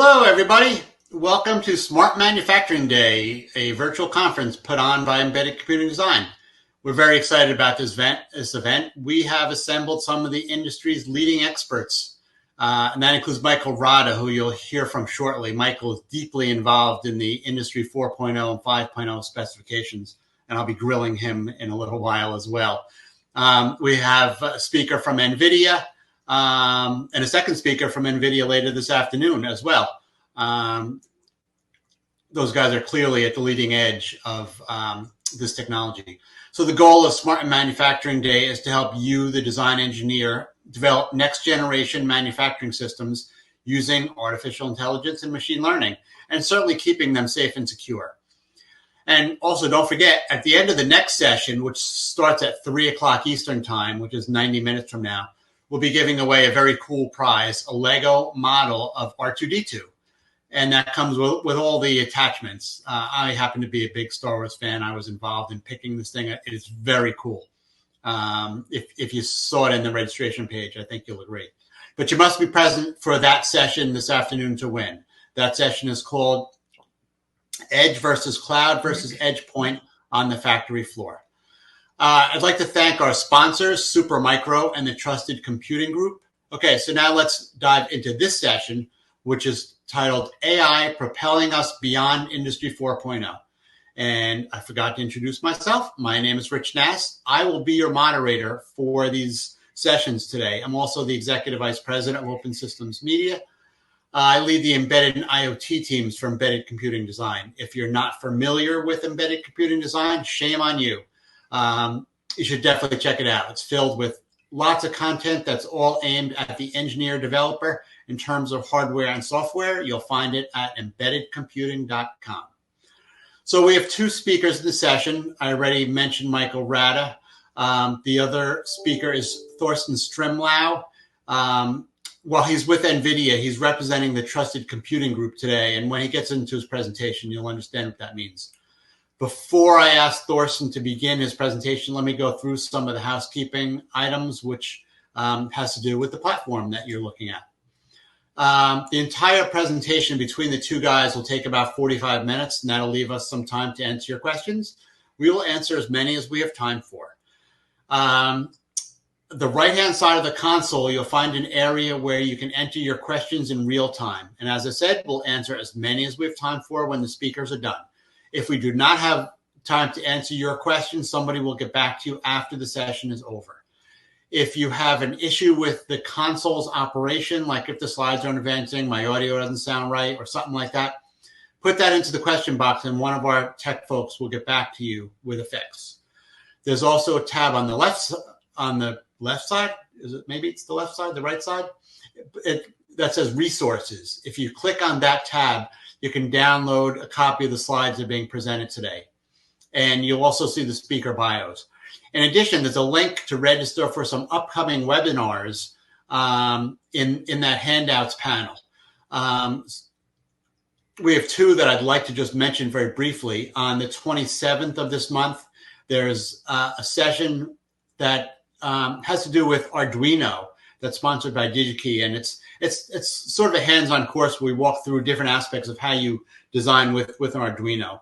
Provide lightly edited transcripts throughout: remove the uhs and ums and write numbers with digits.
Hello, everybody. Welcome to Smart Manufacturing Day, a virtual conference put on by Embedded Computing Design. We're very excited about this event. We have assembled some of the industry's leading experts, and that includes Michael Rada, who you'll hear from shortly. Michael is deeply involved in the Industry 4.0 and 5.0 specifications, and I'll be grilling him in a little while as well. We have a speaker from NVIDIA, and a second speaker from NVIDIA later this afternoon as well. Those guys are clearly at the leading edge of this technology. So the goal of Smart Manufacturing Day is to help you, the design engineer, develop next generation manufacturing systems using artificial intelligence and machine learning, and certainly keeping them safe and secure. And also don't forget, at the end of the next session, which starts at 3 o'clock Eastern time, which is 90 minutes from now, we'll be giving away a very cool prize, a Lego model of R2-D2. And that comes with all the attachments. I happen to be a big Star Wars fan. I was involved in picking this thing. It is very cool. If you saw it in the registration page, I think you'll agree. But you must be present for that session this afternoon to win. That session is called Edge versus Cloud versus Edge Point on the factory floor. I'd like to thank our sponsors, Supermicro and the Trusted Computing Group. Okay, so now let's dive into this session, which is titled AI Propelling Us Beyond Industry 4.0. And I forgot to introduce myself. My name is Rich Nass. I will be your moderator for these sessions today. I'm also the Executive Vice President of Open Systems Media. I lead the embedded and IoT teams for Embedded Computing Design. If you're not familiar with Embedded Computing Design, shame on you. You should definitely check it out. It's filled with lots of content that's all aimed at the engineer developer in terms of hardware and software. You'll find it at embeddedcomputing.com. So we have two speakers in the session. I already mentioned Michael Rada. The other speaker is THORSTEN STREMLAU. While he's with NVIDIA, he's representing the Trusted Computing Group today. And when he gets into his presentation, you'll understand what that means. Before I ask Thorsten to begin his presentation, let me go through some of the housekeeping items, which has to do with the platform that you're looking at. The entire presentation between the two guys will take about 45 minutes, and that'll leave us some time to answer your questions. We will answer as many as we have time for. The right-hand side of the console, you'll find an area where you can enter your questions in real time. And as I said, we'll answer as many as we have time for when the speakers are done. If we do not have time to answer your question, somebody will get back to you after the session is over. If you have an issue with the console's operation, like if the slides aren't advancing, my audio doesn't sound right, or something like that, put that into the question box and one of our tech folks will get back to you with a fix. There's also a tab on the left side. Is it, maybe it's the left side, the right side? That says resources. If you click on that tab, you can download a copy of the slides that are being presented today. And you'll also see the speaker bios. In addition, there's a link to register for some upcoming webinars in that handouts panel. We have two that I'd like to just mention very briefly. On the 27th of this month, there's a session that has to do with Arduino that's sponsored by DigiKey, and it's sort of a hands-on course where we walk through different aspects of how you design with an Arduino.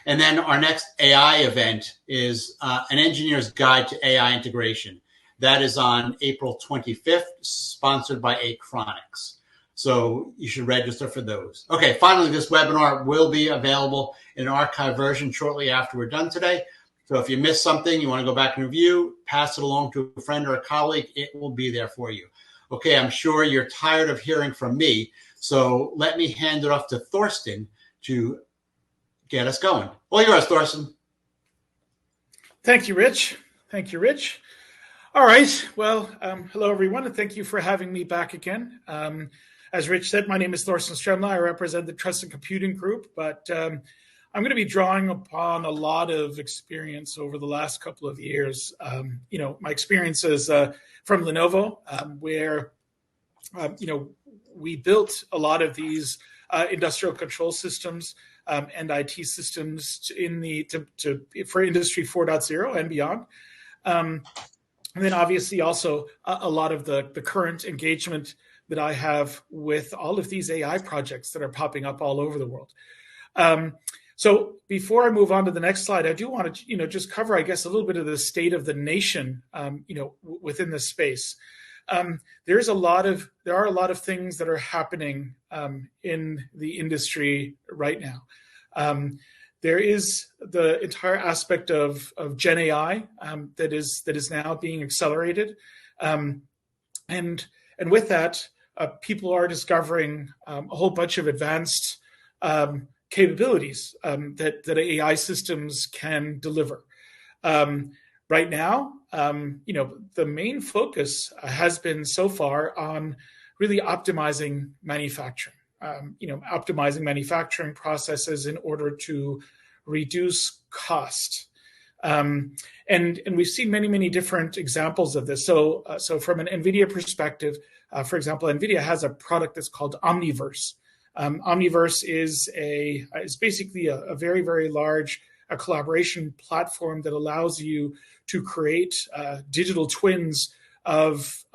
And then our next AI event is an engineer's guide to AI integration. That is on April 25th, sponsored by Acronics. So you should register for those. Okay, finally, this webinar will be available in an archive version shortly after we're done today. So if you missed something, you want to go back and review, pass it along to a friend or a colleague, it will be there for you. Okay, I'm sure you're tired of hearing from me, so let me hand it off to Thorsten to get us going. All yours, Thorsten. Thank you, Rich. Thank you, Rich. All right, well, hello, everyone, and thank you for having me back again. As Rich said, my name is Thorsten Stremlau. I represent the Trusted Computing Group, but I'm going to be drawing upon a lot of experience over the last couple of years. My experience is from Lenovo, where, we built a lot of these industrial control systems and IT systems for Industry 4.0 and beyond. And then obviously also a lot of the current engagement that I have with all of these AI projects that are popping up all over the world. So before I move on to the next slide, I do want to, just cover, I guess, a little bit of the state of the nation, within this space. There are a lot of things that are happening in the industry right now. There is the entire aspect of Gen AI that is now being accelerated, and with that, people are discovering a whole bunch of advanced capabilities that AI systems can deliver. Right now, the main focus has been so far on really optimizing manufacturing. Optimizing manufacturing processes in order to reduce cost. And we've seen many different examples of this. So from an NVIDIA perspective, for example, NVIDIA has a product that's called Omniverse. Omniverse is basically a very large collaboration platform that allows you to create digital twins of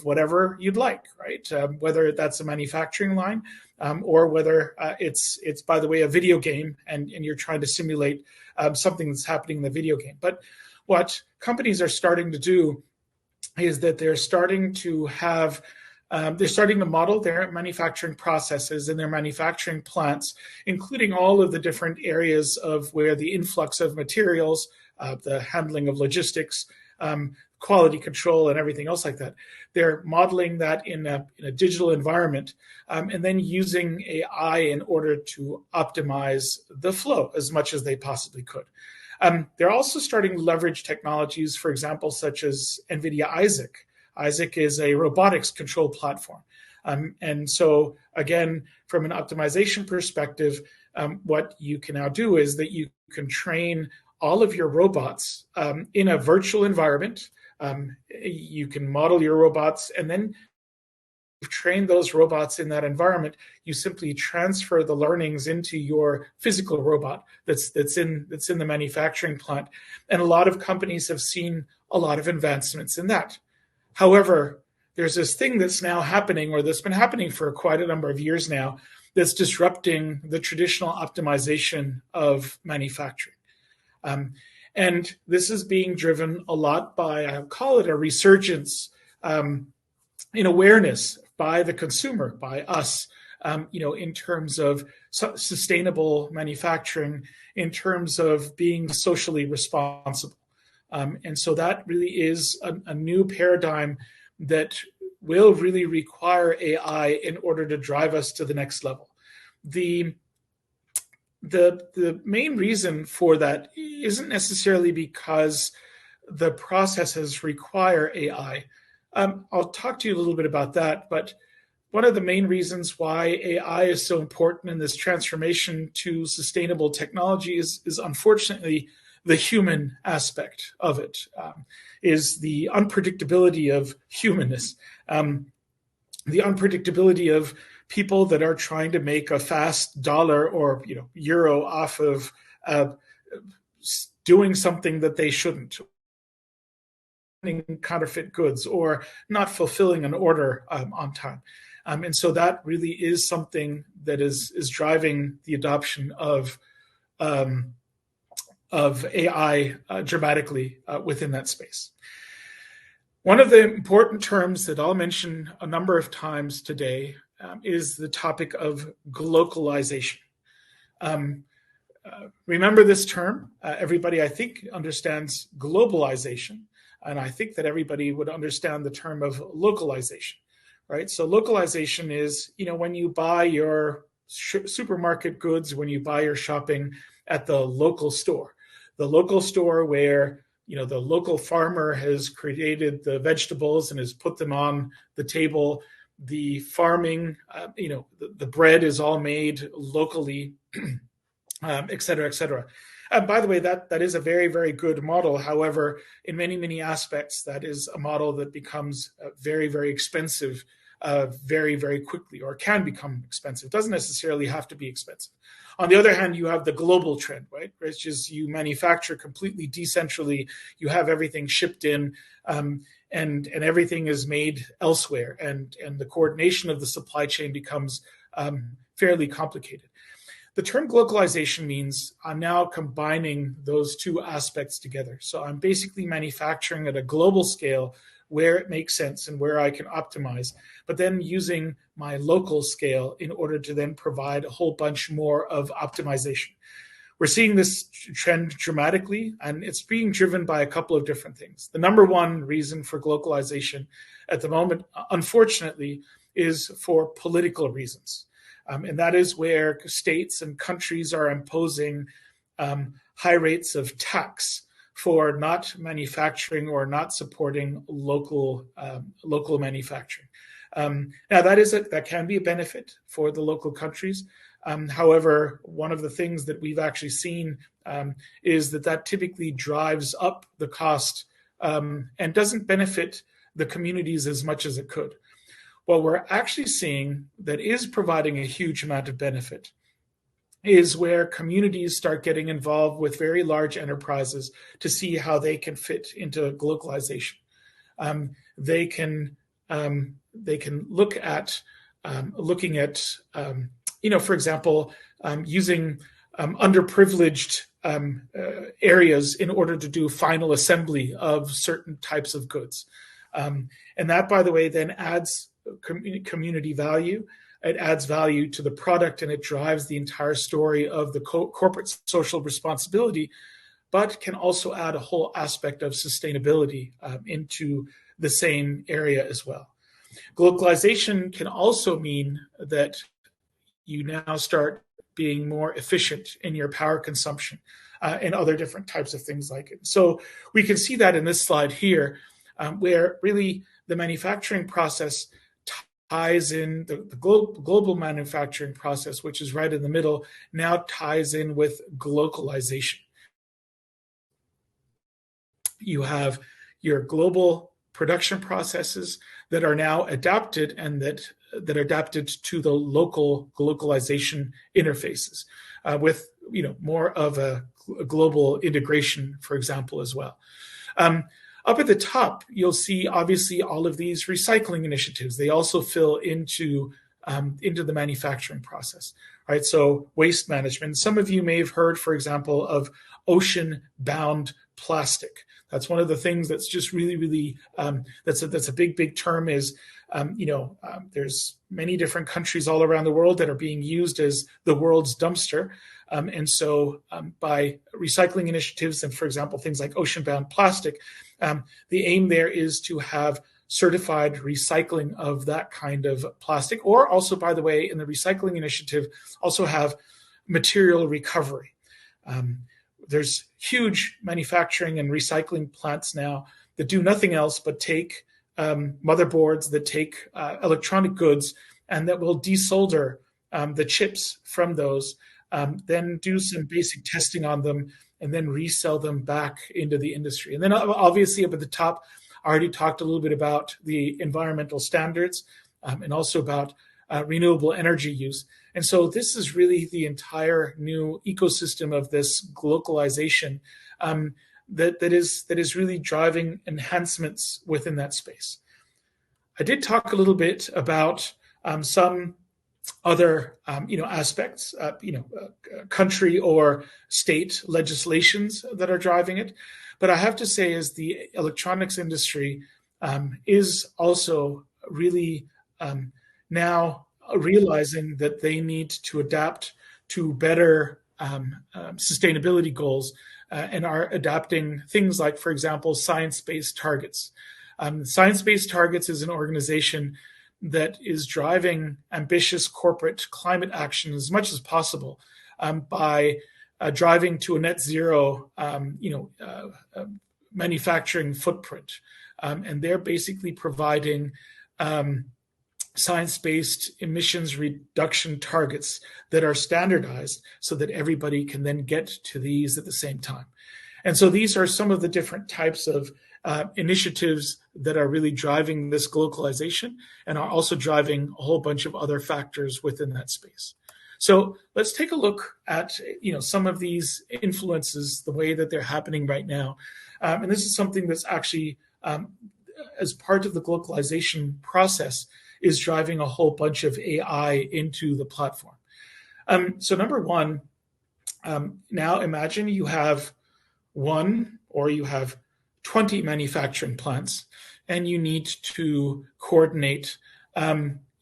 whatever you'd like, right? Whether that's a manufacturing line, or whether it's by the way a video game, and you're trying to simulate something that's happening in the video game. But what companies are starting to do is that they're starting to model their manufacturing processes and their manufacturing plants, including all of the different areas of where the influx of materials, the handling of logistics, quality control, and everything else like that. They're modeling that in a digital environment, and then using AI in order to optimize the flow as much as they possibly could. They're also starting to leverage technologies, for example, such as NVIDIA Isaac. Isaac is a robotics control platform. And so, again, from an optimization perspective, what you can now do is that you can train all of your robots in a virtual environment. You can model your robots, and then train those robots in that environment. You simply transfer the learnings into your physical robot that's in the manufacturing plant. And a lot of companies have seen a lot of advancements in that. However, there's this thing that's now happening, or that's been happening for quite a number of years now, that's disrupting the traditional optimization of manufacturing. And this is being driven a lot by, I'll call it a resurgence in awareness by the consumer, by us, in terms of sustainable manufacturing, in terms of being socially responsible. And so that really is a new paradigm that will really require AI in order to drive us to the next level. The main reason for that isn't necessarily because the processes require AI. I'll talk to you a little bit about that, but one of the main reasons why AI is so important in this transformation to sustainable technology is unfortunately the human aspect of it, is the unpredictability of humanness, the unpredictability of people that are trying to make a fast dollar or euro off of doing something that they shouldn't, counterfeit goods, or not fulfilling an order on time. And so that really is something that is driving the adoption of AI dramatically within that space. One of the important terms that I'll mention a number of times today is the topic of glocalization. Remember this term. Everybody, I think, understands globalization, and I think that everybody would understand the term of localization, right? So localization is, when you buy your supermarket goods, when you buy your shopping at the local store where the local farmer has created the vegetables and has put them on the table. The farming, the bread is all made locally, et cetera, et cetera. By the way, that is a very, very good model. However, in many aspects, that is a model that becomes very, very expensive very, very quickly, or can become expensive. It doesn't necessarily have to be expensive. On the other hand, you have the global trend, right? Which is you manufacture completely decentrally. You have everything shipped in, and everything is made elsewhere, and the coordination of the supply chain becomes fairly complicated. The term globalization means I'm now combining those two aspects together. So I'm basically manufacturing at a global scale where it makes sense and where I can optimize, but then using my local scale in order to then provide a whole bunch more of optimization. We're seeing this trend dramatically, and it's being driven by a couple of different things. The number one reason for globalization at the moment, unfortunately, is for political reasons. And that is where states and countries are imposing high rates of tax for not manufacturing or not supporting local manufacturing. Now, that can be a benefit for the local countries. However, one of the things that we've actually seen is that typically drives up the cost and doesn't benefit the communities as much as it could. What we're actually seeing that is providing a huge amount of benefit is where communities start getting involved with very large enterprises to see how they can fit into globalization. They can look at for example, using underprivileged areas in order to do final assembly of certain types of goods. And that, by the way, then adds community value. It adds value to the product, and it drives the entire story of the corporate social responsibility, but can also add a whole aspect of sustainability into the same area as well. Globalization can also mean that you now start being more efficient in your power consumption and other different types of things like it. So we can see that in this slide here, where really the manufacturing process ties in, the global manufacturing process, which is right in the middle, now ties in with globalization. You have your global production processes that are now adapted and that are adapted to the local globalization interfaces with more of a global integration, for example, as well. Up at the top, you'll see obviously all of these recycling initiatives. They also fill into the manufacturing process, right? So waste management. Some of you may have heard, for example, of ocean-bound plastic. That's one of the things that's just really, really that's a big term. Is there's many different countries all around the world that are being used as the world's dumpster. And so by recycling initiatives and, for example, things like ocean-bound plastic, the aim there is to have certified recycling of that kind of plastic, or also, by the way, in the recycling initiative, also have material recovery. There's huge manufacturing and recycling plants now that do nothing else but take motherboards, that take electronic goods, and that will desolder the chips from those, then do some basic testing on them, and then resell them back into the industry. And then obviously up at the top, I already talked a little bit about the environmental standards and also about renewable energy use. And so this is really the entire new ecosystem of this globalization that is really driving enhancements within that space. I did talk a little bit about some other aspects, country or state legislations that are driving it. But I have to say, as the electronics industry is also really now realizing that they need to adapt to better sustainability goals and are adapting things like, for example, science-based targets. Science-based Targets is an organization that is driving ambitious corporate climate action as much as possible by driving to a net zero, manufacturing footprint. And they're basically providing science-based emissions reduction targets that are standardized so that everybody can then get to these at the same time. And so these are some of the different types of initiatives that are really driving this globalization and are also driving a whole bunch of other factors within that space. So let's take a look at some of these influences, the way that they're happening right now. And this is something that's actually, as part of the globalization process, is driving a whole bunch of AI into the platform. So number one, now imagine you have one or you have 20 manufacturing plants, and you need to coordinate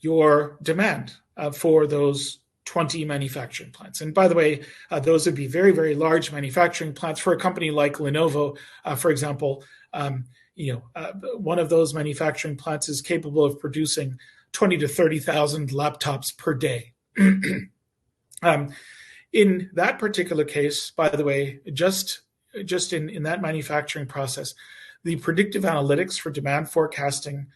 your demand for those 20 manufacturing plants. And by the way, those would be very, very large manufacturing plants. For a company like Lenovo, for example, one of those manufacturing plants is capable of producing 20 to 30,000 laptops per day. In that particular case, by the way, just in that manufacturing process, the predictive analytics for demand forecasting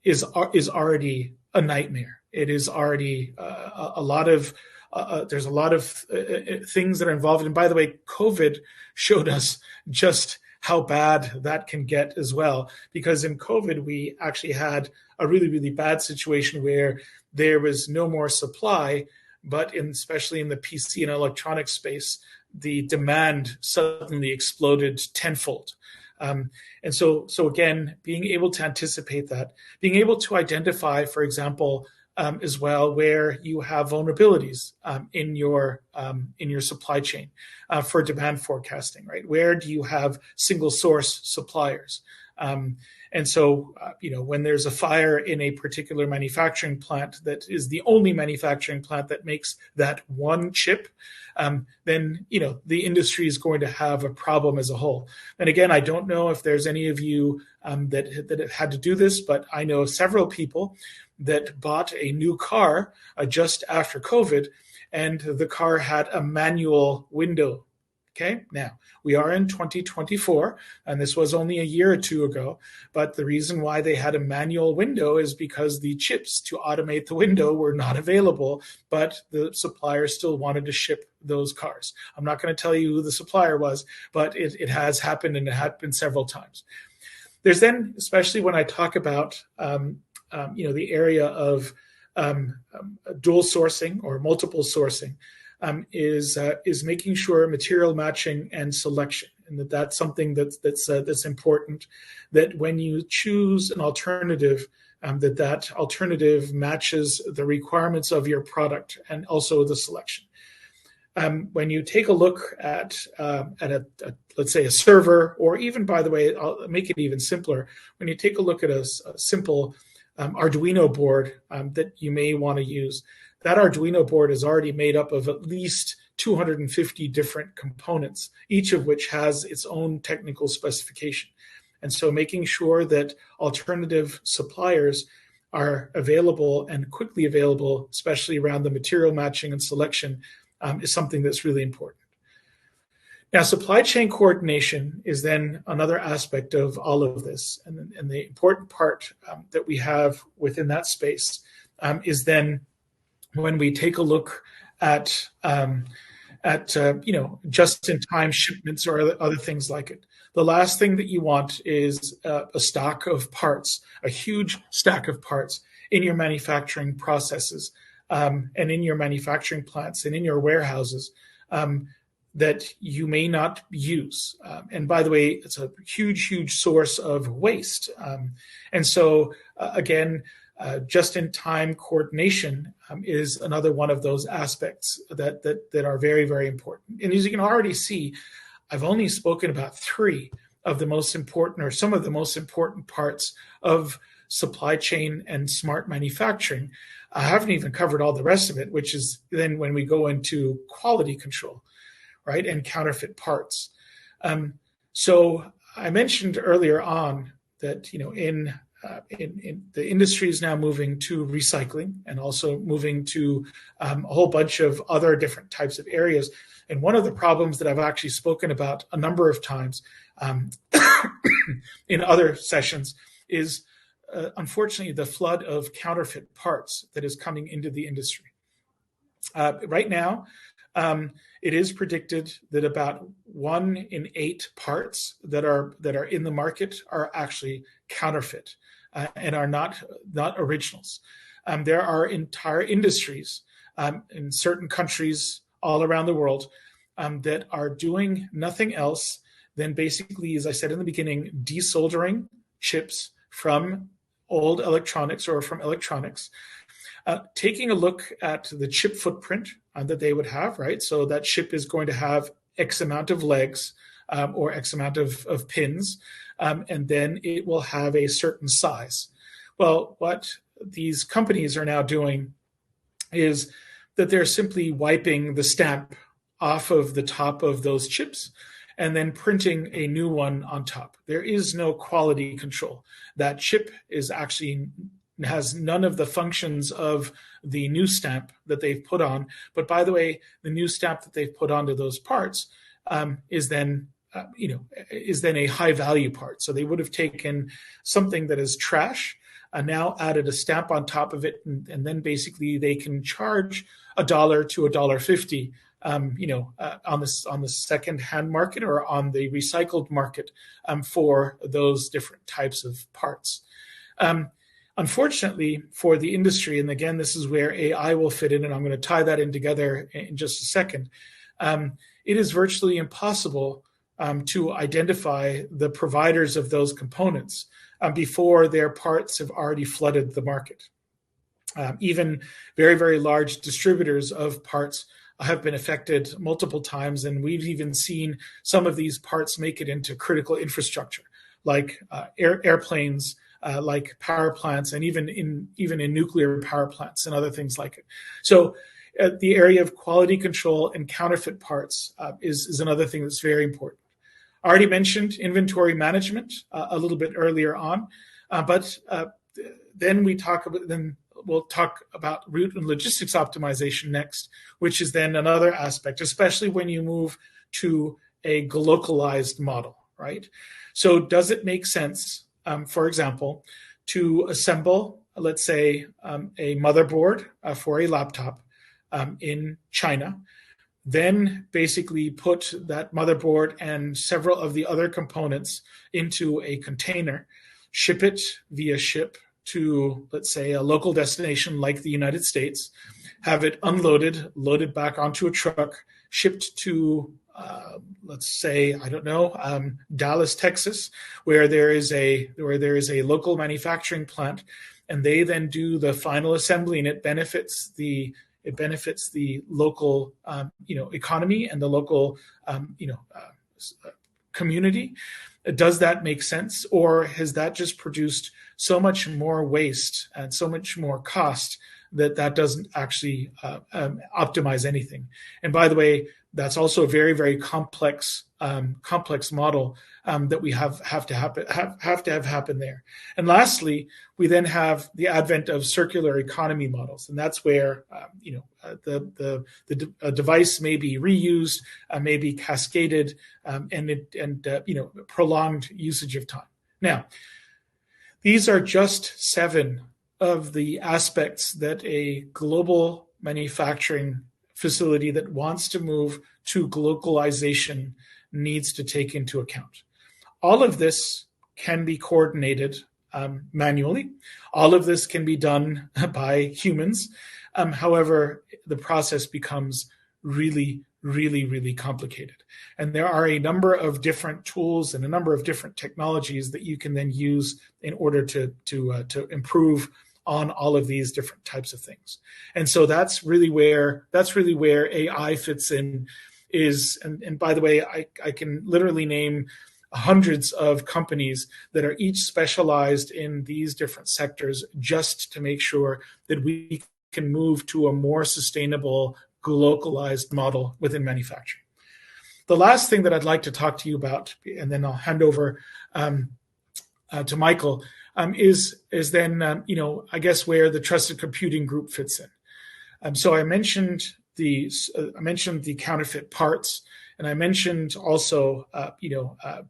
is already a nightmare. It is already there's a lot of things that are involved. And by the way, COVID showed us just how bad that can get as well. Because in COVID, we actually had a really, really bad situation where there was no more supply, but especially in the PC and electronic space, the demand suddenly exploded tenfold. And so again, being able to anticipate that, being able to identify, for example, as well, where you have vulnerabilities in your supply chain for demand forecasting, right? Where do you have single source suppliers? And so, when there's a fire in a particular manufacturing plant that is the only manufacturing plant that makes that one chip, then, the industry is going to have a problem as a whole. And again, I don't know if there's any of you that have had to do this, but I know several people that bought a new car just after COVID, and the car had a manual window. Okay, now we are in 2024, and this was only a year or two ago. But the reason why they had a manual window is because the chips to automate the window were not available, but the supplier still wanted to ship those cars. I'm not going to tell you who the supplier was, but it has happened, and it happened several times. There's then, especially when I talk about the area of dual sourcing or multiple sourcing, is making sure material matching and selection, and that's something that's important. That when you choose an alternative, that alternative matches the requirements of your product and also the selection. When you take a look at let's say a server, or even, by the way, I'll make it even simpler. When you take a look at a simple Arduino board that you may want to use, that Arduino board is already made up of at least 250 different components, each of which has its own technical specification. And so making sure that alternative suppliers are available and quickly available, especially around the material matching and selection, is something that's really important. Now, supply chain coordination is then another aspect of all of this. And the important part that we have within that space is then when we take a look at just-in-time shipments or other things like it. The last thing that you want is a stock of parts, a huge stack of parts in your manufacturing processes and in your manufacturing plants and in your warehouses that you may not use. And by the way, it's a huge, huge source of waste. And so, again, just-in-time coordination is another one of those aspects that are very, very important. And as you can already see, I've only spoken about three of the most important, or some of the most important parts of supply chain and smart manufacturing. I haven't even covered all the rest of it, which is then when we go into quality control, right, and counterfeit parts. So I mentioned earlier on that in the industry is now moving to recycling and also moving to a whole bunch of other different types of areas. And one of the problems that I've actually spoken about a number of times in other sessions is, unfortunately, the flood of counterfeit parts that is coming into the industry. Right now, It is predicted that about 1 in 8 parts that are in the market are actually counterfeit and are not originals. There are entire industries in certain countries all around the world that are doing nothing else than basically, as I said in the beginning, desoldering chips from old electronics or from electronics, taking a look at the chip footprint that they would have, right? So that chip is going to have X amount of legs or X amount of pins, and then it will have a certain size. Well, what these companies are now doing is that they're simply wiping the stamp off of the top of those chips and then printing a new one on top. There is no quality control. That chip is actually has none of the functions of the new stamp that they've put on. But by the way, the new stamp that they've put onto those parts is then a high value part. So they would have taken something that is trash and now added a stamp on top of it, and then basically they can charge $1 to $1.50 on the second-hand market or on the recycled market for those different types of parts. Unfortunately for the industry, and again, this is where AI will fit in, and I'm going to tie that in together in just a second, it is virtually impossible to identify the providers of those components before their parts have already flooded the market. Even very, very large distributors of parts have been affected multiple times, and we've even seen some of these parts make it into critical infrastructure, like airplanes, like power plants, and even in nuclear power plants and other things like it. So the area of quality control and counterfeit parts is another thing that's very important. I already mentioned inventory management a little bit earlier on, but then we'll talk about route and logistics optimization next, which is then another aspect, especially when you move to a localized model, right? So does it make sense, for example, to assemble, let's say, a motherboard for a laptop in China, then basically put that motherboard and several of the other components into a container, ship it via ship to, let's say, a local destination like the United States, have it unloaded, loaded back onto a truck, shipped to, let's say, I don't know, Dallas, Texas, where there is a local manufacturing plant, and they then do the final assembly, and it benefits the local economy and the local community. Does that make sense, or has that just produced so much more waste and so much more cost that doesn't actually optimize anything? And by the way, that's also a very, very complex model that we have to have happen there. And lastly, we then have the advent of circular economy models, and that's where the device may be reused, may be cascaded, and prolonged usage of time. Now, these are just 7 of the aspects that a global manufacturing facility that wants to move to globalization needs to take into account. All of this can be coordinated manually. All of this can be done by humans. However, the process becomes really, really, really complicated. And there are a number of different tools and a number of different technologies that you can then use in order to improve on all of these different types of things. And so that's really where AI fits in. And by the way, I can literally name hundreds of companies that are each specialized in these different sectors just to make sure that we can move to a more sustainable, localized model within manufacturing. The last thing that I'd like to talk to you about, and then I'll hand over to Michael, is then I guess where the trusted computing group fits in. So I mentioned the counterfeit parts, and I mentioned also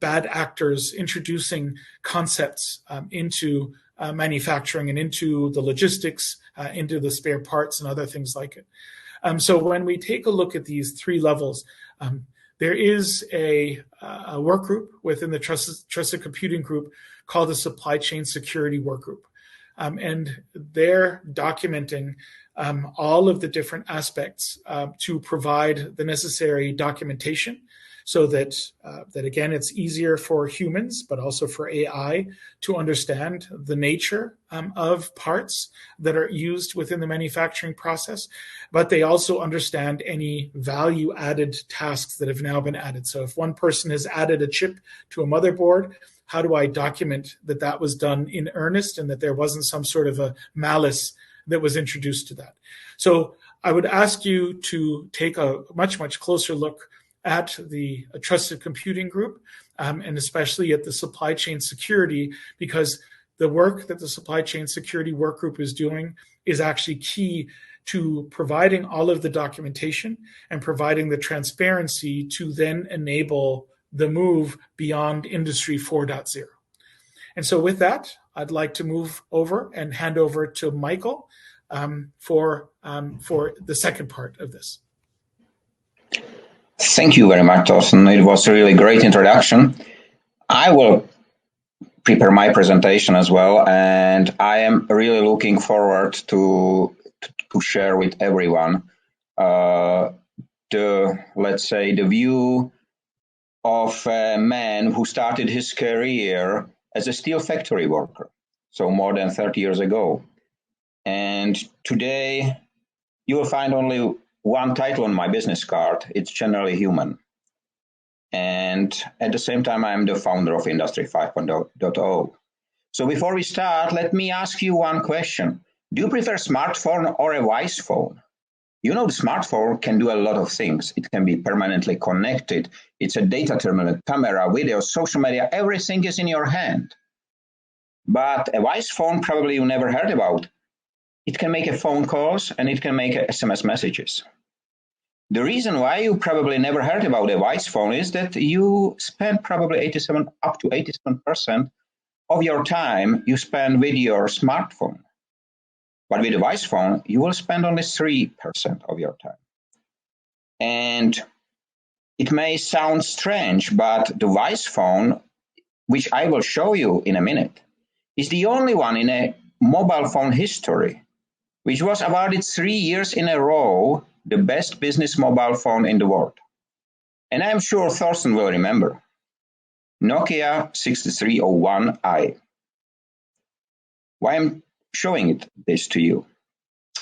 bad actors introducing concepts into manufacturing and into the logistics, into the spare parts and other things like it. So when we take a look at these three levels, there is a work group within the Trusted Computing Group called the Supply Chain Security Work Group. And they're documenting all of the different aspects to provide the necessary documentation so that again, it's easier for humans, but also for AI to understand the nature of parts that are used within the manufacturing process. But they also understand any value added tasks that have now been added. So if one person has added a chip to a motherboard, how do I document that that was done in earnest and that there wasn't some sort of a malice that was introduced to that? So I would ask you to take a much, much closer look at the Trusted Computing Group, and especially at the supply chain security, because the work that the Supply Chain Security Work Group is doing is actually key to providing all of the documentation and providing the transparency to then enable the move beyond Industry 4.0. And so with that, I'd like to move over and hand over to Michael for the second part of this. Thank you very much, Thorsten. It was a really great introduction. I will prepare my presentation as well, and I am really looking forward to share with everyone the view of a man who started his career as a steel factory worker, so more than 30 years ago. And today you will find only one title on my business card. It's Generally Human. And at the same time, I'm the founder of Industry 5.0. So before we start, let me ask you one question. Do you prefer smartphone or a voice phone? You know, the smartphone can do a lot of things. It can be permanently connected. It's a data terminal, camera, video, social media, everything is in your hand. But a voice phone, probably you never heard about. It can make phone calls and it can make SMS messages. The reason why you probably never heard about a voice phone is that you spend probably up to 87% of your time you spend with your smartphone. But with a voice phone, you will spend only 3% of your time. And it may sound strange, but the voice phone, which I will show you in a minute, is the only one in a mobile phone history which was awarded 3 years in a row the best business mobile phone in the world. And I'm sure Thorsten will remember. Nokia 6301i. Why I'm showing this to you?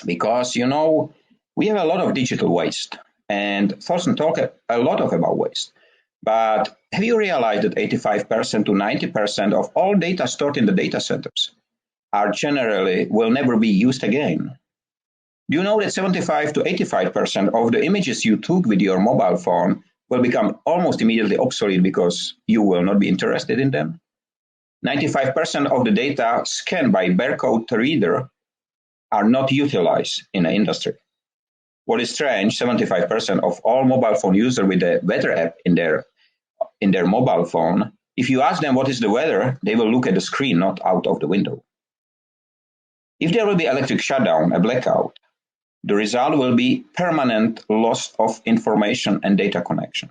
Because, you know, we have a lot of digital waste. And Thorsten talked a lot about waste. But have you realized that 85% to 90% of all data stored in the data centers will never be used again? Do you know that 75 to 85% of the images you took with your mobile phone will become almost immediately obsolete because you will not be interested in them? 95% of the data scanned by barcode reader are not utilized in the industry. What is strange, 75% of all mobile phone users with the weather app in their mobile phone, if you ask them what is the weather, they will look at the screen, not out of the window. If there will be electric shutdown, a blackout, the result will be permanent loss of information and data connection.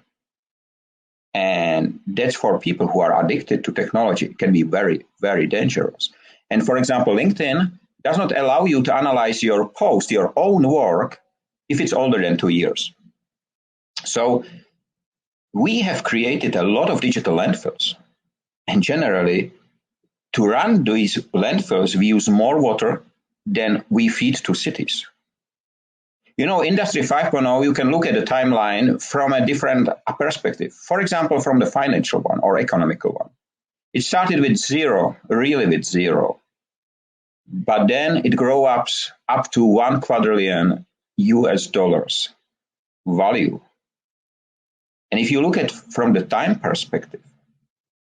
And that's for people who are addicted to technology. It can be very, very dangerous. And for example, LinkedIn does not allow you to analyze your post, your own work, if it's older than 2 years. So we have created a lot of digital landfills. And generally, to run these landfills, we use more water than we feed to cities. You know, Industry 5.0, you can look at the timeline from a different perspective. For example, from the financial one or economical one. It started with zero, really with zero. But then it grew up to $1 quadrillion value. And if you look at from the time perspective,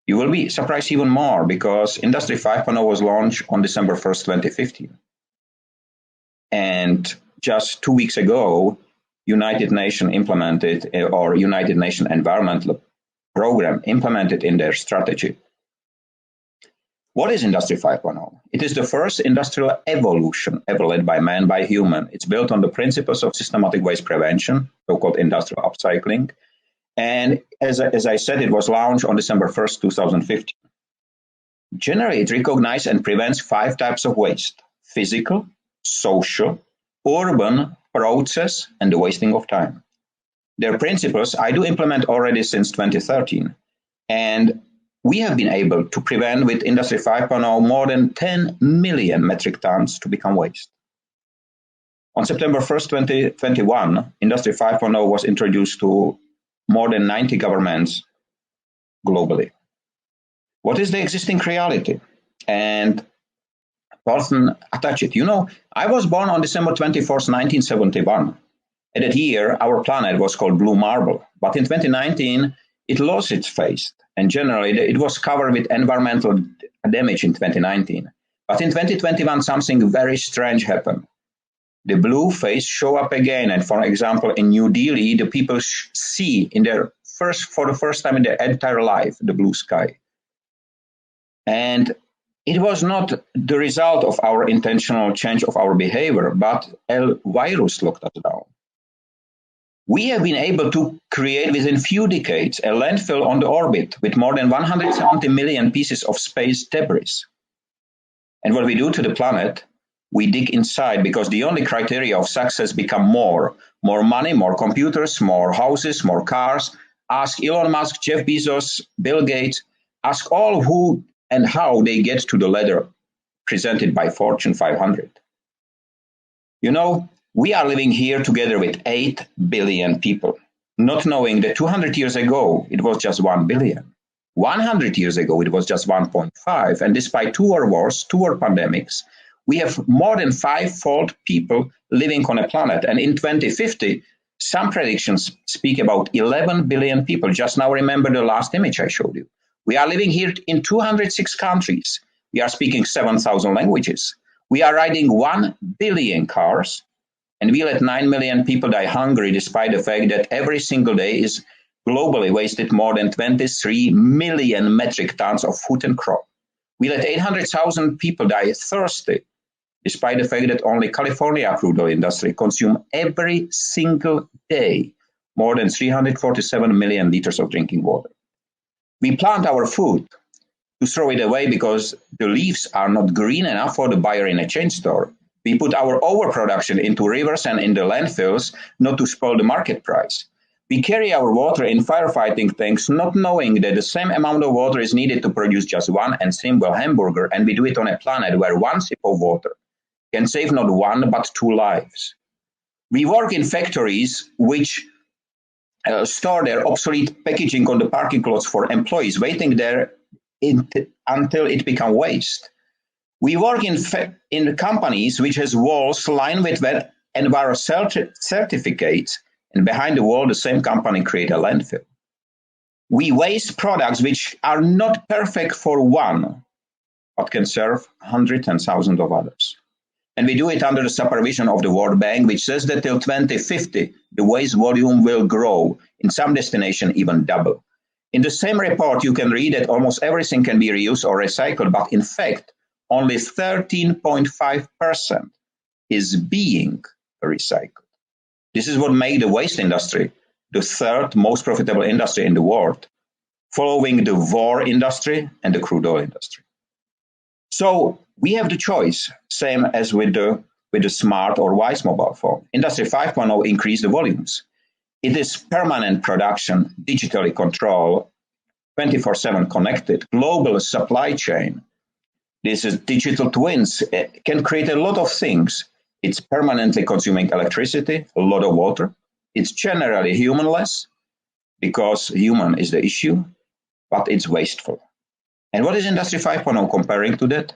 you will be surprised even more because Industry 5.0 was launched on December 1st, 2015. And just 2 weeks ago, United Nations implemented, or United Nations Environmental Program implemented in their strategy. What is Industry 5.0? It is the first industrial evolution ever led by man, by human. It's built on the principles of systematic waste prevention, so-called industrial upcycling. And as I said, it was launched on December 1st, 2015. Generally, it recognizes and prevents 5 types of waste: physical, social, urban, process, and the wasting of time. Their principles I do implement already since 2013. And we have been able to prevent with Industry 5.0 more than 10 million metric tons to become waste. On September 1st, 2021, Industry 5.0 was introduced to more than 90 governments globally. What is the existing reality? And Thorsten attached it. You know, I was born on December 24th, 1971. At that year, our planet was called Blue Marble. But in 2019, it lost its face. And generally, it was covered with environmental damage in 2019. But in 2021, something very strange happened. The blue phase show up again. And for example, in New Delhi, the people see for the first time in their entire life, the blue sky. And it was not the result of our intentional change of our behavior, but a virus locked us down. We have been able to create within few decades a landfill on the orbit with more than 170 million pieces of space debris. And what we do to the planet, we dig inside, because the only criteria of success become more money, more computers, more houses, more cars. Ask Elon Musk, Jeff Bezos, Bill Gates, ask all who and how they get to the ladder presented by Fortune 500. You know, we are living here together with 8 billion people, not knowing that 200 years ago, it was just 1 billion. 100 years ago, it was just 1.5. And despite 2 world wars, 2 world pandemics, we have more than 5-fold people living on a planet. And in 2050, some predictions speak about 11 billion people. Just now, remember the last image I showed you. We are living here in 206 countries. We are speaking 7,000 languages. We are riding 1 billion cars, and we let 9 million people die hungry, despite the fact that every single day is globally wasted more than 23 million metric tons of food and crop. We let 800,000 people die thirsty, despite the fact that only California crude oil industry consume every single day more than 347 million liters of drinking water. We plant our food to throw it away because the leaves are not green enough for the buyer in a chain store. We put our overproduction into rivers and in the landfills not to spoil the market price. We carry our water in firefighting tanks, not knowing that the same amount of water is needed to produce just one and simple hamburger, and we do it on a planet where 1 sip of water can save not 1 but 2 lives. We work in factories which store their obsolete packaging on the parking lots for employees, waiting there until it becomes waste. We work in companies which has walls lined with environmental certificates, and behind the wall, the same company create a landfill. We waste products which are not perfect for one, but can serve hundreds and thousands of others. And we do it under the supervision of the World Bank, which says that till 2050, the waste volume will grow, in some destination even double. In the same report, you can read that almost everything can be reused or recycled, but in fact, only 13.5% is being recycled. This is what makes the waste industry the 3rd most profitable industry in the world, following the war industry and the crude oil industry. So we have the choice, same as with the smart or wise mobile phone. Industry 5.0 increase the volumes. It is permanent production, digitally controlled, 24/7 connected, global supply chain. This is digital twins. It can create a lot of things. It's permanently consuming electricity, a lot of water. It's generally humanless, because human is the issue, but it's wasteful. And what is Industry 5.0 comparing to that?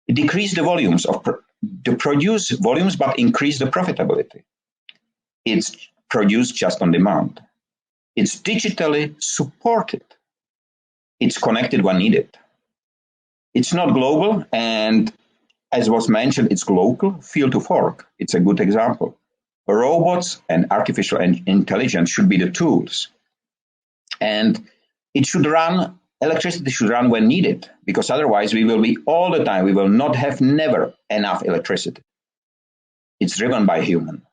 It decreased the volumes of the produce volumes, but increased the profitability. It's produced just on demand. It's digitally supported. It's connected when needed. It's not global, and as was mentioned, it's local, field to fork. It's a good example. Robots and artificial intelligence should be the tools. And it should run electricity should run when needed, because otherwise we will be all the time, we will not have never enough electricity. It's driven by human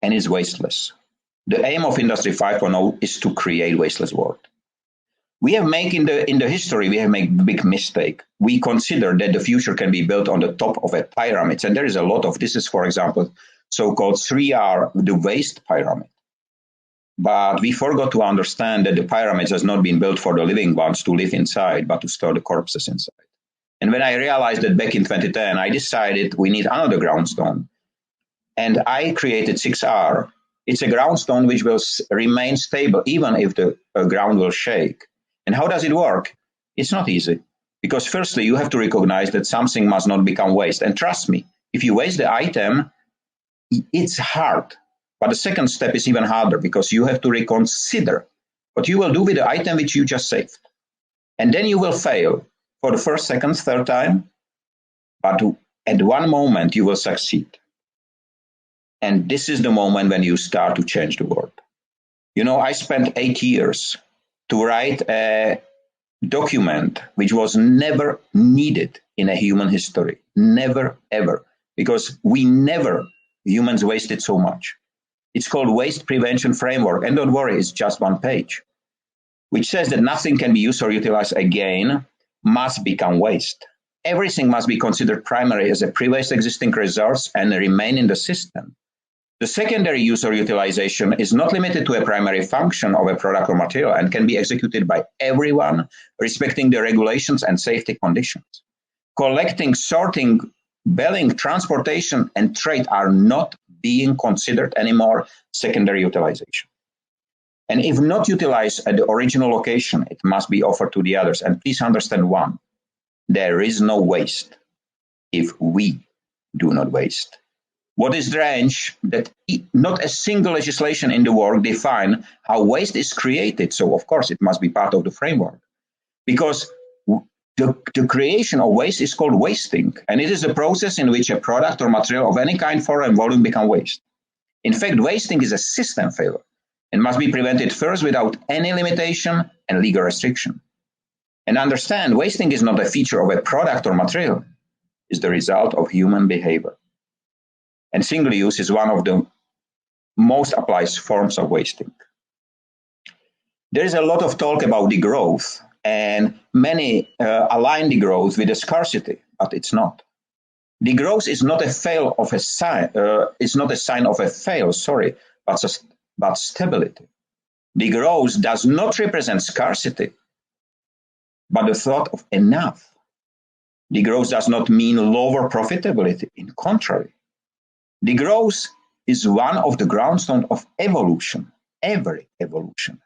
and it's wasteless. The aim of Industry 5.0 is to create wasteless world. We have made in the history, we have made a big mistake. We consider that the future can be built on the top of a pyramid. And there is a lot of, this is, for example, so-called 3R, the waste pyramid. But we forgot to understand that the pyramid has not been built for the living ones to live inside, but to store the corpses inside. And when I realized that back in 2010, I decided we need another groundstone. And I created 6R. It's a groundstone which will remain stable even if the ground will shake. And how does it work? It's not easy. Because firstly, you have to recognize that something must not become waste. And trust me, if you waste the item, it's hard. But the second step is even harder because you have to reconsider what you will do with the item which you just saved. And then you will fail for the first, second, third time. But at one moment, you will succeed. And this is the moment when you start to change the world. You know, I spent 8 years to write a document which was never needed in a human history. Never, ever. Because humans wasted so much. It's called Waste Prevention Framework. And don't worry, it's just 1 page, which says that nothing can be used or utilized again must become waste. Everything must be considered primary as a pre-waste existing resource and remain in the system. The secondary use or utilization is not limited to a primary function of a product or material and can be executed by everyone respecting the regulations and safety conditions. Collecting, sorting, belling, transportation, and trade are not being considered anymore secondary utilization. And if not utilized at the original location, it must be offered to the others. And please understand one, there is no waste if we do not waste. What is strange that not a single legislation in the world define how waste is created. So of course it must be part of the framework, because the creation of waste is called wasting, and it is a process in which a product or material of any kind, form, and volume become waste. In fact, wasting is a system failure and must be prevented first without any limitation and legal restriction. And understand, wasting is not a feature of a product or material; it's the result of human behavior. And single use is one of the most applied forms of wasting. There is a lot of talk about degrowth, and many align degrowth with the scarcity, but it's not. Degrowth is not a fail of a sign. It's not a sign of a fail, but stability. Degrowth does not represent scarcity, but the thought of enough. Degrowth does not mean lower profitability. In contrary, degrowth is one of the groundstones of evolution, every evolution.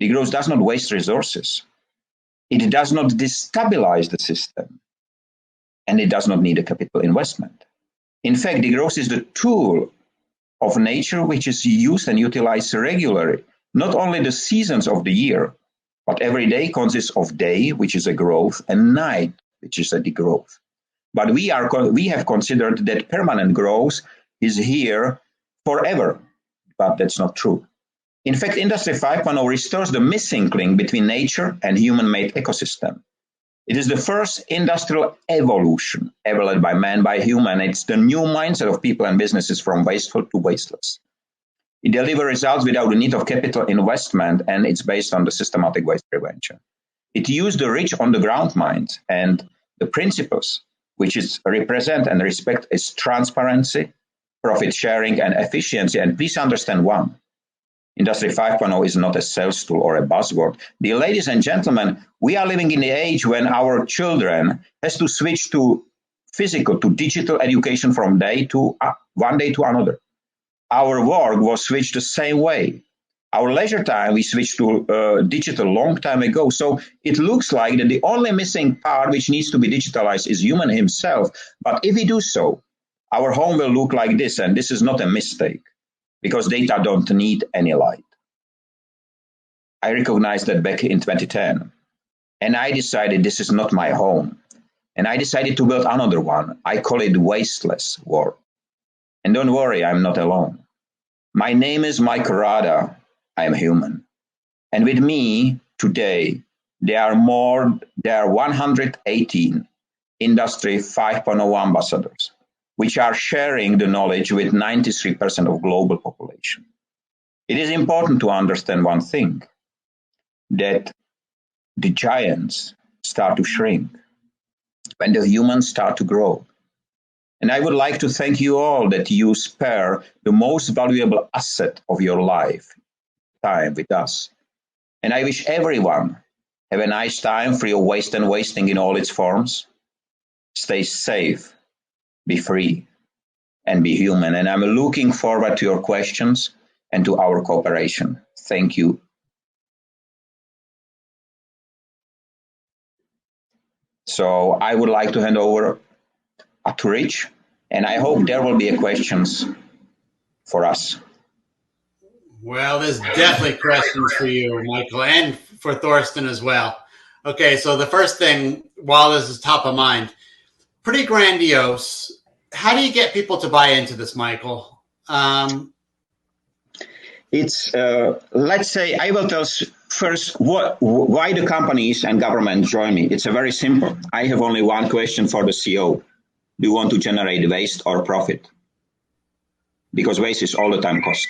Degrowth does not waste resources. It does not destabilize the system. And it does not need a capital investment. In fact, degrowth is the tool of nature which is used and utilized regularly, not only the seasons of the year, but every day consists of day, which is a growth, and night, which is a degrowth. But we have considered that permanent growth is here forever, but that's not true. In fact, Industry 5.0 restores the missing link between nature and human-made ecosystem. It is the first industrial evolution ever led by man, by human. It's the new mindset of people and businesses from wasteful to wasteless. It delivers results without the need of capital investment, and it's based on the systematic waste prevention. It used the rich on-the-ground mind, and the principles which is represent and respect is transparency, profit sharing, and efficiency. And please understand one, Industry 5.0 is not a sales tool or a buzzword. Dear ladies and gentlemen, we are living in the age when our children has to switch to physical, to digital education from one day to another. Our work was switched the same way. Our leisure time, we switched to digital long time ago. So it looks like that the only missing part which needs to be digitalized is human himself. But if we do so, our home will look like this, and this is not a mistake, because data don't need any light. I recognized that back in 2010, and I decided this is not my home. And I decided to build another one. I call it Wasteless World. And don't worry, I'm not alone. My name is MICHAEL RADA. I am human. And with me today There are 118 Industry 5.0 ambassadors, which are sharing the knowledge with 93% of global population. It is important to understand one thing, that the giants start to shrink when the humans start to grow. And I would like to thank you all that you spare the most valuable asset of your life, time with us. And I wish everyone have a nice time free of waste and wasting in all its forms. Stay safe, be free, and be human. And I'm looking forward to your questions and to our cooperation. Thank you. So I would like to hand over to Rich, and I hope there will be questions for us. Well, there's definitely questions for you, Michael, and for Thorsten as well. Okay, so the first thing, while this is top of mind, pretty grandiose. How do you get people to buy into this, Michael? It's let's say I will tell first why the companies and government join me. It's a very simple. I have only one question for the CEO. Do you want to generate waste or profit? Because waste is all the time cost.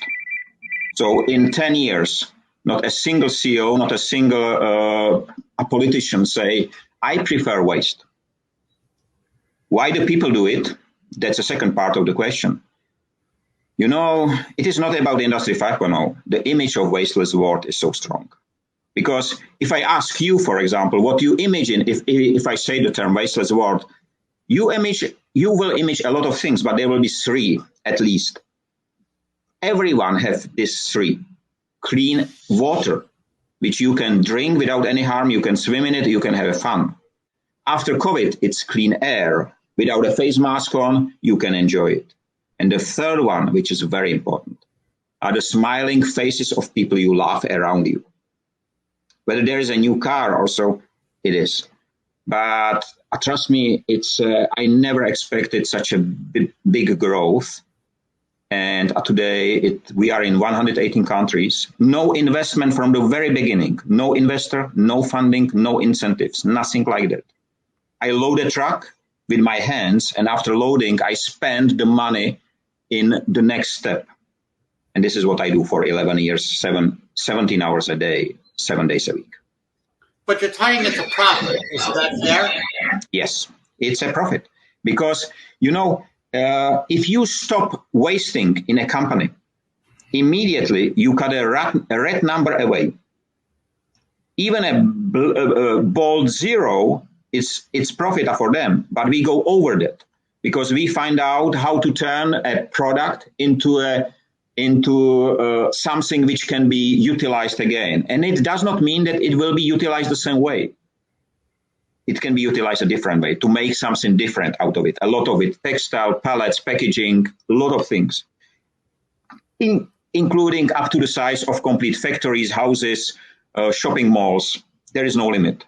So in 10 years, not a single CEO, not a single a politician say, I prefer waste. Why do people do it? That's the second part of the question. You know, it is not about Industry 5.0. The image of wasteless world is so strong. Because if I ask you, for example, what you imagine if I say the term wasteless world, you will image a lot of things, but there will be three at least. Everyone has these three. Clean water, which you can drink without any harm, you can swim in it, you can have fun. After COVID, it's clean air. Without a face mask on, you can enjoy it. And the third one, which is very important, are the smiling faces of people you love around you. Whether there is a new car or so, it is. But trust me, it's I never expected such a big growth. And today we are in 118 countries. No investment from the very beginning. No investor, no funding, no incentives, nothing like that. I load a truck with my hands, and after loading, I spend the money in the next step. And this is what I do for 11 years, 17 hours a day, 7 days a week. But you're tying it to profit. Is that fair? Yes, it's a profit. Because, you know, if you stop wasting in a company, immediately you cut a red number away. Even a bold zero, it's profit for them, but we go over that because we find out how to turn a product into something which can be utilized again. And it does not mean that it will be utilized the same way. It can be utilized a different way to make something different out of it. A lot of it, textile, pallets, packaging, a lot of things, including up to the size of complete factories, houses, shopping malls. There is no limit.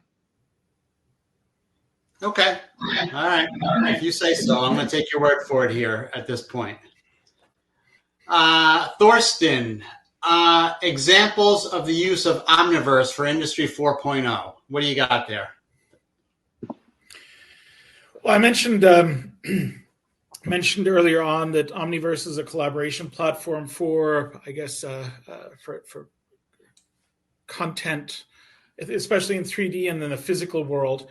Okay. All right. If you say so, I'm going to take your word for it here at this point. Thorsten, examples of the use of Omniverse for Industry 4.0. What do you got there? Well, I mentioned earlier on that Omniverse is a collaboration platform for, I guess, for content, especially in 3D and in the physical world.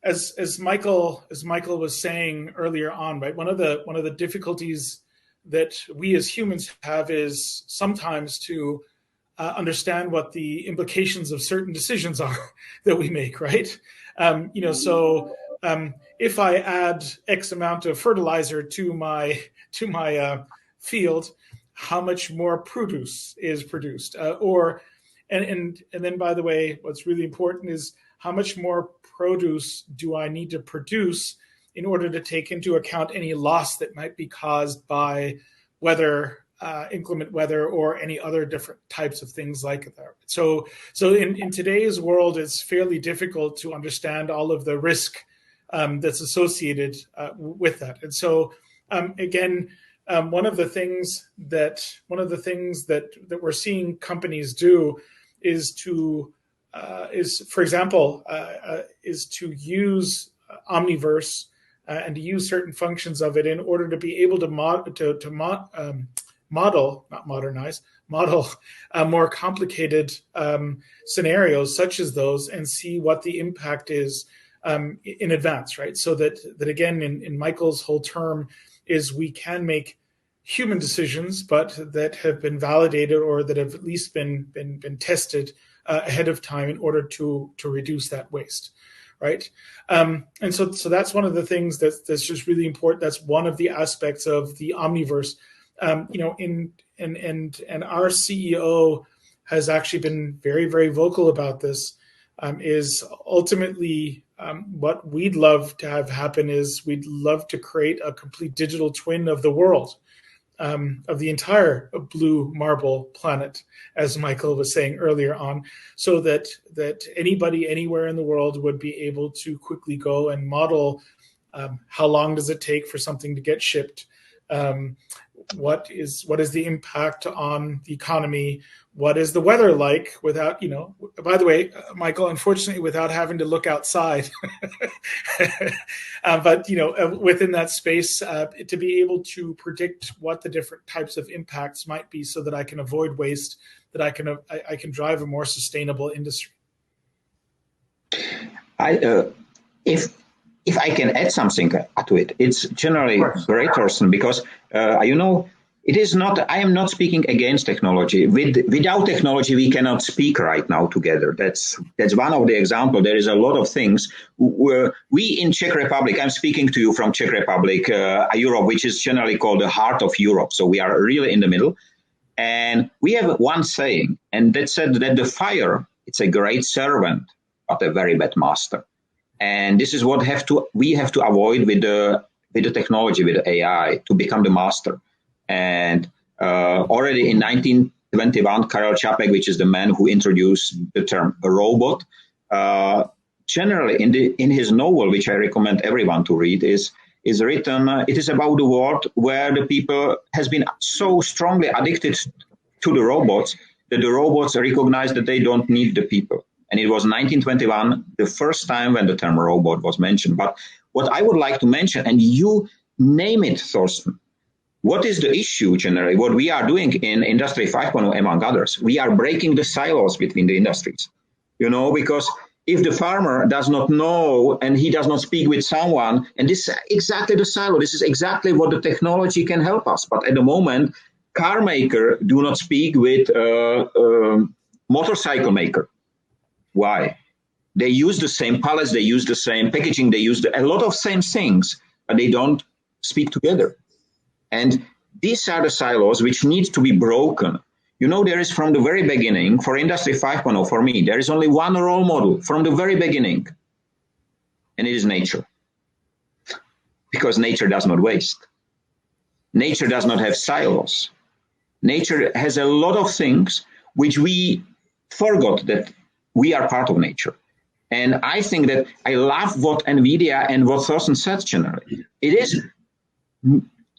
As Michael was saying earlier on, right? One of the difficulties that we as humans have is sometimes to understand what the implications of certain decisions are that we make, right? If I add X amount of fertilizer to my field, how much more produce is produced? And then, by the way, what's really important is how much more produce do I need to produce in order to take into account any loss that might be caused by weather, inclement weather, or any other different types of things like that. So in today's world, it's fairly difficult to understand all of the risk that's associated with that. And so again, one of the things that we're seeing companies do is to for example, is to use Omniverse and to use certain functions of it in order to be able to model more complicated scenarios such as those and see what the impact is in advance, right? So that again, in Michael's whole term is we can make human decisions, but that have been validated or that have at least been tested ahead of time in order to reduce that waste, right? And so that's one of the things that's just really important. That's one of the aspects of the Omniverse. And our CEO has actually been very, very vocal about this. Is ultimately what we'd love to have happen is we'd love to create a complete digital twin of the world, of the entire blue marble planet, as Michael was saying earlier on, so that anybody anywhere in the world would be able to quickly go and model how long does it take for something to get shipped, what is the impact on the economy, what is the weather like without, by the way, Michael, unfortunately, without having to look outside, but, within that space, to be able to predict what the different types of impacts might be so that I can avoid waste, that I can drive a more sustainable industry. If I can add something to it, it's generally great, Thorsten, because, it is not, I am not speaking against technology. Without technology, we cannot speak right now together. That's one of the examples. There is a lot of things where we in Czech Republic, I'm speaking to you from Czech Republic, Europe, which is generally called the heart of Europe. So we are really in the middle. And we have one saying, and that said that the fire, it's a great servant, but a very bad master. And this is what we have to avoid with the technology, with the AI, to become the master. And already in 1921, Karel Čapek, which is the man who introduced the term robot, generally in his novel, which I recommend everyone to read, is written. It is about the world where the people has been so strongly addicted to the robots that the robots recognize that they don't need the people. And it was 1921, the first time when the term robot was mentioned. But what I would like to mention, and you name it, Thorsten, what is the issue generally? What we are doing in Industry 5.0, among others, we are breaking the silos between the industries. Because if the farmer does not know and he does not speak with someone, and this is exactly the silo, this is exactly what the technology can help us. But at the moment, car maker do not speak with motorcycle maker. Why? They use the same pallets, they use the same packaging, they use a lot of same things, but they don't speak together. And these are the silos which need to be broken. There is from the very beginning, for Industry 5.0, for me, there is only one role model from the very beginning, and it is nature. Because nature does not waste. Nature does not have silos. Nature has a lot of things which we forgot that we are part of nature. And I think that I love what NVIDIA and what Thorsten said generally. It is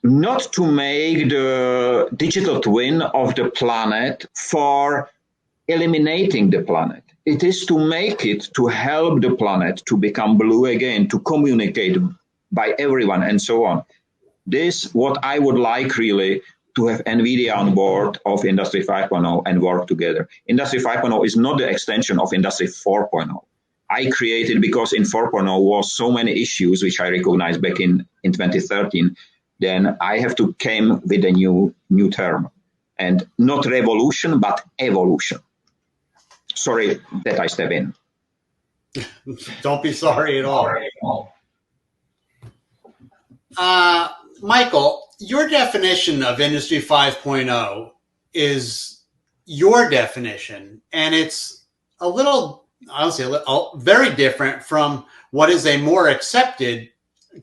not to make the digital twin of the planet for eliminating the planet. It is to make it to help the planet to become blue again, to communicate by everyone and so on. This what I would like really to have NVIDIA on board of Industry 5.0 and work together. Industry 5.0 is not the extension of Industry 4.0. I created because in 4.0 was so many issues which I recognized back in 2013. Then I have to came with a new term, and not revolution, but evolution. Sorry that I step in. Don't be sorry at all. Michael, your definition of Industry 5.0 is your definition, and it's a little, very different from what is a more accepted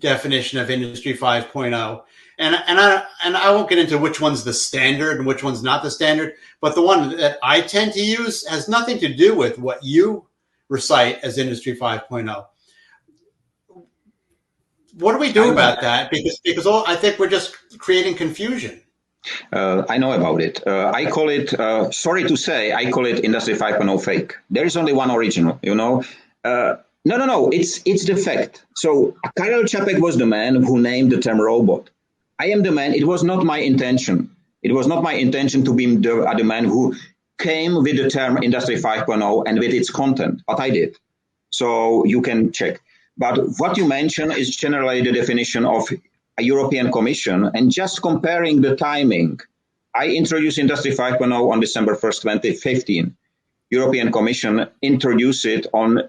definition of Industry 5.0. And I won't get into which one's the standard and which one's not the standard, but the one that I tend to use has nothing to do with what you recite as Industry 5.0. What do we do about that? Because I think we're just creating confusion. I know about it. I call it, sorry to say, I call it Industry 5.0 fake. There is only one original, you know. No, it's the fact. So Karel Čapek was the man who named the term robot. I am the man. It was not my intention. It was not my intention to be the man who came with the term Industry 5.0 and with its content, but I did. So you can check. But what you mentioned is generally the definition of a European Commission, and just comparing the timing. I introduced Industry 5.0 on December 1st, 2015. European Commission introduced it on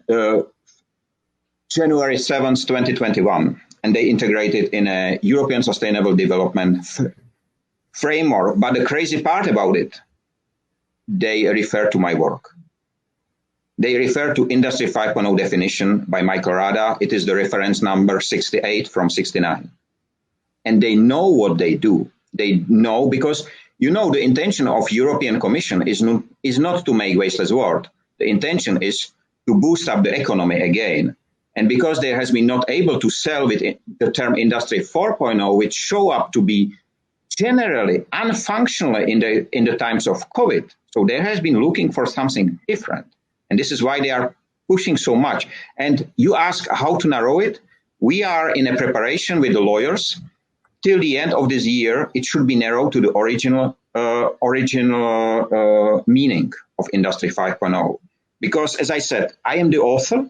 January 7th, 2021, and they integrated in a European Sustainable Development framework. But the crazy part about it, they refer to my work. They refer to Industry 5.0 definition by MICHAEL RADA. It is the reference number 68 from 69. And they know what they do. They know because, you know, the intention of European Commission is not to make wasteless world. The intention is to boost up the economy again. And because there has been not able to sell with the term Industry 4.0, which show up to be generally unfunctional in the times of COVID. So there has been looking for something different. And this is why they are pushing so much. And you ask how to narrow it. We are in a preparation with the lawyers. Till the end of this year, it should be narrowed to the original meaning of Industry 5.0. Because as I said, I am the author.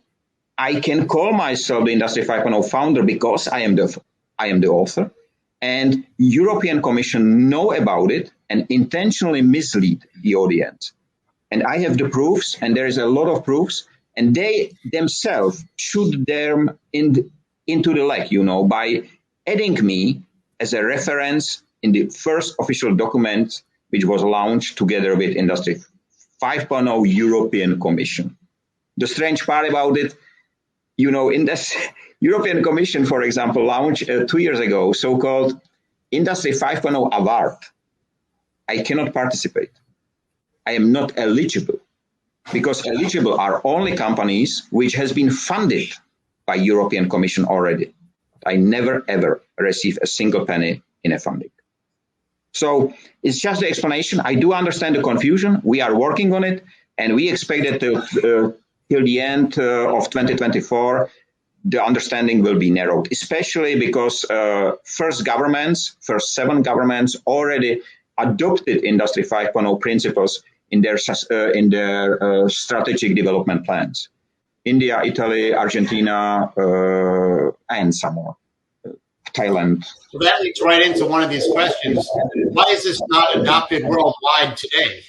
I can call myself the Industry 5.0 founder because I am the author. And European Commission know about it and intentionally mislead the audience. And I have the proofs, and there is a lot of proofs, and they themselves shoot them into the leg, you know, by adding me as a reference in the first official document, which was launched together with Industry 5.0 European Commission. The strange part about it, you know, in this European Commission, for example, launched 2 years ago, so-called Industry 5.0 Award. I cannot participate. I am not eligible because eligible are only companies which has been funded by European Commission already. I never ever receive a single penny in a funding. So it's just the explanation. I do understand the confusion. We are working on it, and we expect that till the end of 2024, the understanding will be narrowed, especially because first 7 governments already adopted Industry 5.0 principles in their strategic development plans. India, Italy, Argentina, and some more. Thailand. So that leads right into one of these questions. Why is this not adopted worldwide today?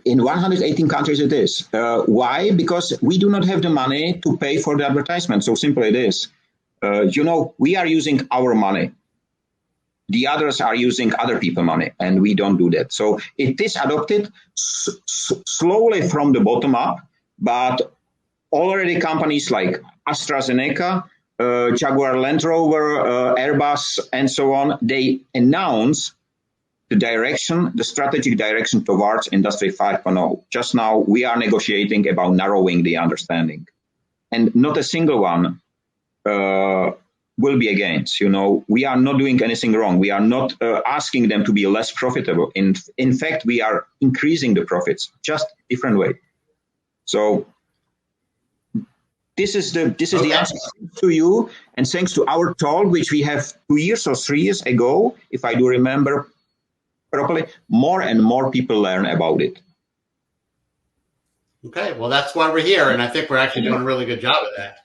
In 118 countries it is. Why? Because we do not have the money to pay for the advertisement. So simple it is. You know, we are using our money. The others are using other people's money, and we don't do that. So it is adopted slowly from the bottom up, but already companies like AstraZeneca, Jaguar Land Rover, Airbus, and so on, they announce the direction, the strategic direction towards Industry 5.0. Just now, we are negotiating about narrowing the understanding. And not a single one will be against. You know, we are not doing anything wrong. We are not asking them to be less profitable. In fact, we are increasing the profits, just different way. So this is the answer to you, and thanks to our talk, which we have 2 years or 3 years ago, if I do remember properly, more and more people learn about it. Okay, well, that's why we're here, and I think we're actually doing a really good job of that.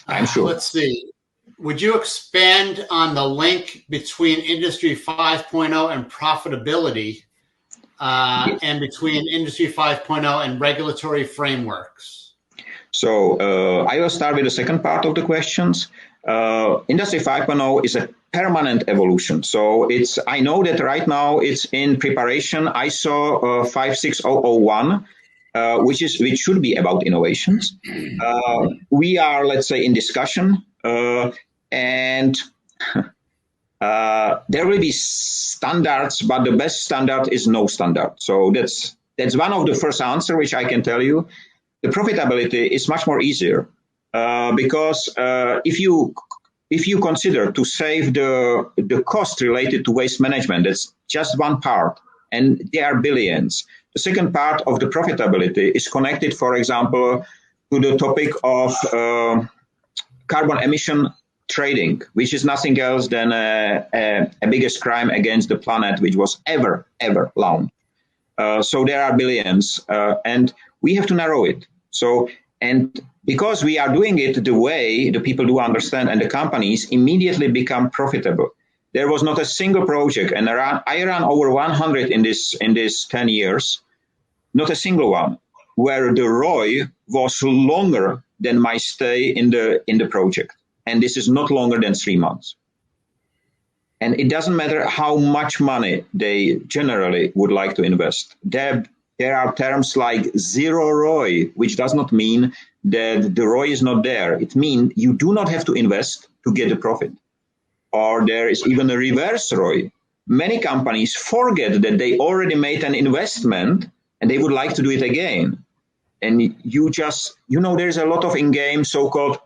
I'm sure. Let's see. Would you expand on the link between Industry 5.0 and profitability and between Industry 5.0 and regulatory frameworks? So I will start with the second part of the questions. Industry 5.0 is a permanent evolution. So I know that right now it's in preparation. ISO 56001, which should be about innovations. We are, let's say, in discussion, and there will be standards, but the best standard is no standard. So that's one of the first answer which I can tell you. The profitability is much more easier because if if you consider to save the cost related to waste management, that's just one part, and there are billions. The second part of the profitability is connected, for example, to the topic of carbon emission trading, which is nothing else than a biggest crime against the planet, which was ever launched. So there are billions, and we have to narrow it. So, and because we are doing it the way the people do understand and the companies immediately become profitable. There was not a single project, and I ran over 100 in this 10 years, not a single one, where the ROI was longer than my stay in the project. And this is not longer than 3 months. And it doesn't matter how much money they generally would like to invest. There are terms like zero ROI, which does not mean that the ROI is not there. It means you do not have to invest to get the profit. Or there is even a reverse ROI. Many companies forget that they already made an investment and they would like to do it again. And you just, there's a lot of in-game so-called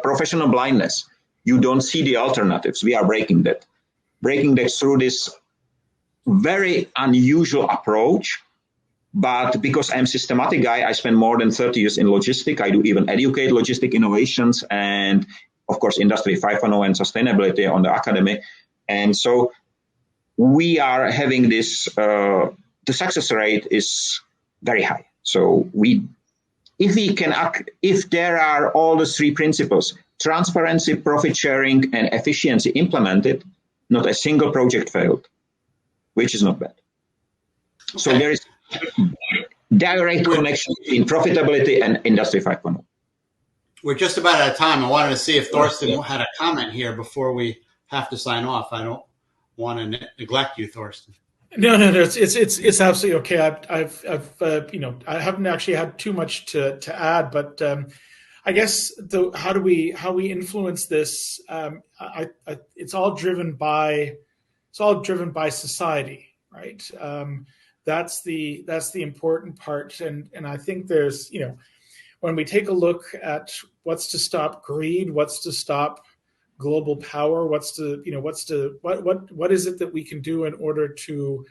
professional blindness. You don't see the alternatives. We are breaking that through this very unusual approach. But because I'm a systematic guy, I spend more than 30 years in logistics. I do even educate logistic innovations and, of course, Industry 5.0 and sustainability on the academy. And so we are having this, the success rate is very high. So if there are all the three principles, transparency, profit sharing, and efficiency implemented, not a single project failed, which is not bad. Okay. So there is direct connection between profitability and Industry 5.0. We're just about out of time. I wanted to see if Thorsten had a comment here before we have to sign off. I don't want to neglect you, Thorsten. No. It's absolutely okay. I haven't actually had too much to add, but I guess how we influence this. It's all driven by society, right? That's the important part, and I think there's when we take a look at what's to stop greed, what's to stop global power, what is it that we can do in order to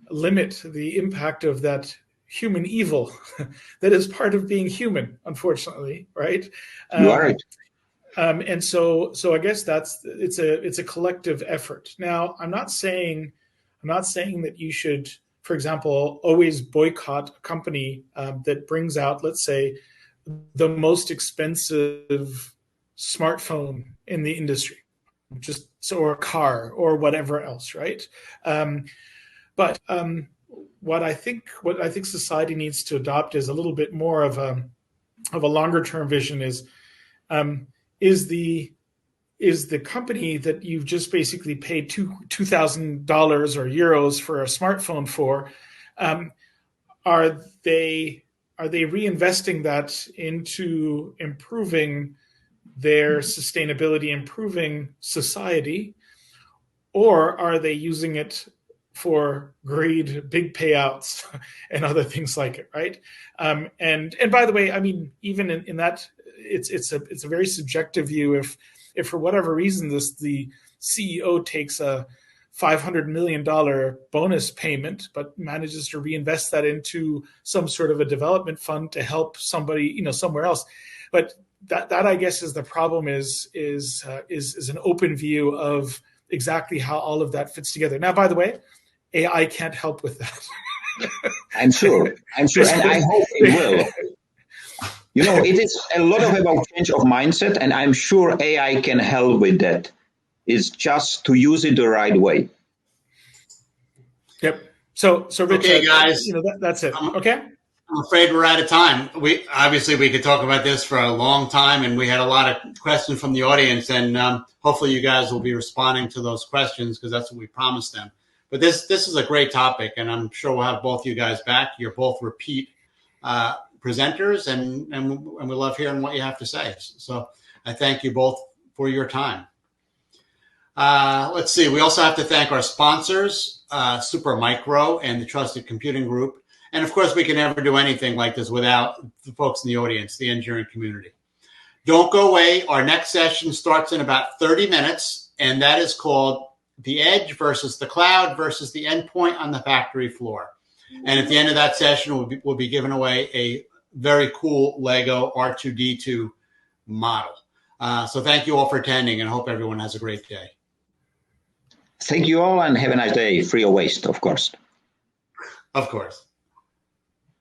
limit the impact of that human evil that is part of being human, unfortunately, right? You are right. And so I guess it's a collective effort. Now, I'm not saying that you should, for example, always boycott a company that brings out, let's say, the most expensive smartphone in the industry, or a car or whatever else, right? But what I think society needs to adopt is a little bit more of a longer term vision. Is the company that you've just basically paid $2,000 or euros for a smartphone for, are they reinvesting that into improving their sustainability, improving society, or are they using it for greed, big payouts, and other things like it, right? And by the way, I mean, even in that, it's a very subjective view. If for whatever reason the CEO takes a $500 million bonus payment, but manages to reinvest that into some sort of a development fund to help somebody, somewhere else. But that I guess is the problem is an open view of exactly how all of that fits together. Now, by the way, AI can't help with that. I'm sure, and I hope it will. It is a lot about change of mindset, and I'm sure AI can help with that. It's just to use it the right way. Yep. So Richard, okay, guys, that's it. Okay. I'm afraid we're out of time. We could talk about this for a long time, and we had a lot of questions from the audience, and hopefully you guys will be responding to those questions because that's what we promised them. But this is a great topic, and I'm sure we'll have both you guys back. You're both repeat presenters, and we love hearing what you have to say. So I thank you both for your time. Let's see. We also have to thank our sponsors, Supermicro and the Trusted Computing Group. And of course, we can never do anything like this without the folks in the audience, the engineering community. Don't go away. Our next session starts in about 30 minutes, and that is called The Edge versus the Cloud versus the Endpoint on the Factory Floor. And at the end of that session, we'll be giving away a very cool Lego R2-D2 model. So thank you all for attending, and hope everyone has a great day. Thank you all, and have a nice day. Free of waste, of course. Of course.